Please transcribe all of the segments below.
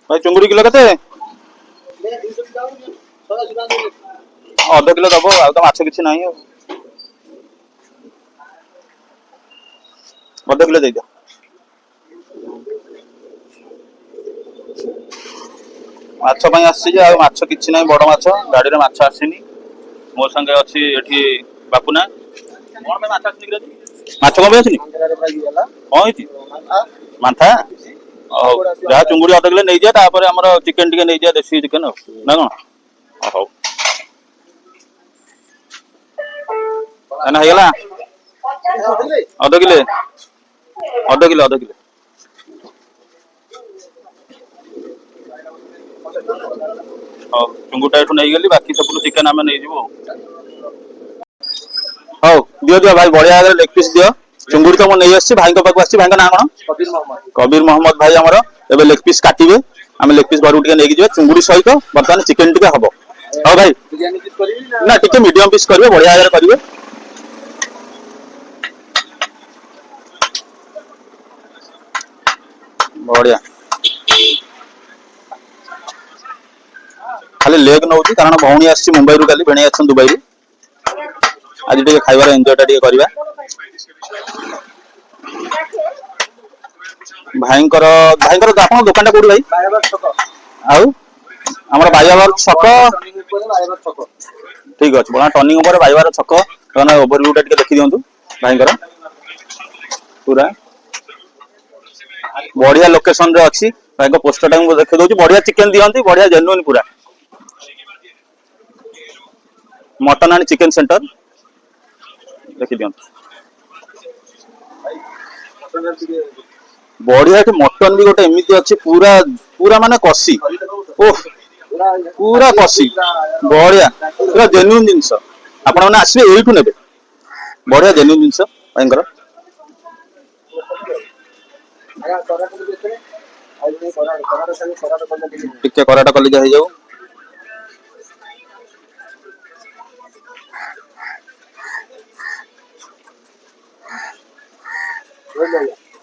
भाई चुंगुड़ी किलो केते अध किलो दबो आ तो माछ किछि नाही अध किलो दे दियो माछ ପାଇଁ ଆସିଛି ଯେ ଆଉ ମାଛ କିଛି ନାହିଁ ବଡ ମାଛ ଗାଡିରେ ମାଛ ଆସିନି ମୋ संगे ଅଛି ଏଠି ବାପୁନା କଣ ପାଇଁ ମାଛ ଆସିନି କି ମାଛ କଣ ପାଇଁ ଆସିନି କଣ ହେଇଛି ମାନ୍ଥା ହଉ ଯାହା ଚୁଙ୍ଗୁଡି ଅଧ କିଲୋ ନେଇଯିବା ତାପରେ ଆମର ଚିକେନ ଟିକେ ନେଇଯିବା ଦେଶୀ ଚିକେନ ଆଉ ନା କଣ ହଉ ଏନା ହେଇଗଲା ଅଧ କିଲୋ ଅଧ କିଲୋ ଅଧ କିଲୋ ହଉ ଚୁଙ୍ଗୁଟା ଏଠୁ ନେଇଗଲି ବାକି ସବୁ ଚିକେନ ଆମେ ନେଇଯିବୁ ହଉ ଦିଅ ଦିଅ ଭାଇ ବଢିଆ ଭାବରେ ଲେଗ ପିସ୍ ଦିଅ ଚୁଙ୍ଗୁଡି ତ ମୁଁ ନେଇ ଆସିଛି ଭାଇଙ୍କ ପାଖକୁ ଆସିଛି ଭାଇଙ୍କ ନାଁ କଣ କବିର ମହମ୍ମଦ ଭାଇ ଆମର ଏବେ ଲେଗ ପିସ୍ କାଟିବେ ଆମେ ଲେଗ ପିସ୍ ଘରକୁ ଟିକେ ନେଇକି ଯିବା ଚୁଙ୍ଗୁଡି ସହିତ ବର୍ତ୍ତମାନ ଚିକେନ ଟିକେ ହବ ହଉ ଭାଇ ନା ଟିକେ ମିଡିୟମ ପିସ୍ କରିବେ ବଢିଆ ଭାବରେ କରିବେ ବଢିଆ खाली लेग नौ कारण भौणी आसी मुंबई काली भेणी आछन दुबई आज टे खाइबार एंजॉय टा टे करबा भाईंकर भाईंकर आपन दुकान टा कोडी भाई आउ हमर बायावर छक ठीक अछि बना टर्निंग ऊपर बायावर छक कना ओवरव्यू टा टे देखि दियंतु भाईंकर पूरा बढ़िया लोकेशन रे अछि भाईंकर पोस्टर टा को देखि दोची बढ़िया चिकन दियंती बढ़िया जेन्युइन पूरा मटन एंड चिकन सेंटर देखि दियंतु बढ़िया कि मटन भी गोटे एमती अच्छी पूरा पूरा माने कसी ओह पूरा कसी बढ़िया पूरा जेन्युइन जिनस आपण माने आसीबे एइठु नेबे बढ़िया जेन्युइन जिनस भयंकर टिके कराटा कलिजा हो जाऊ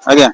आज्ञा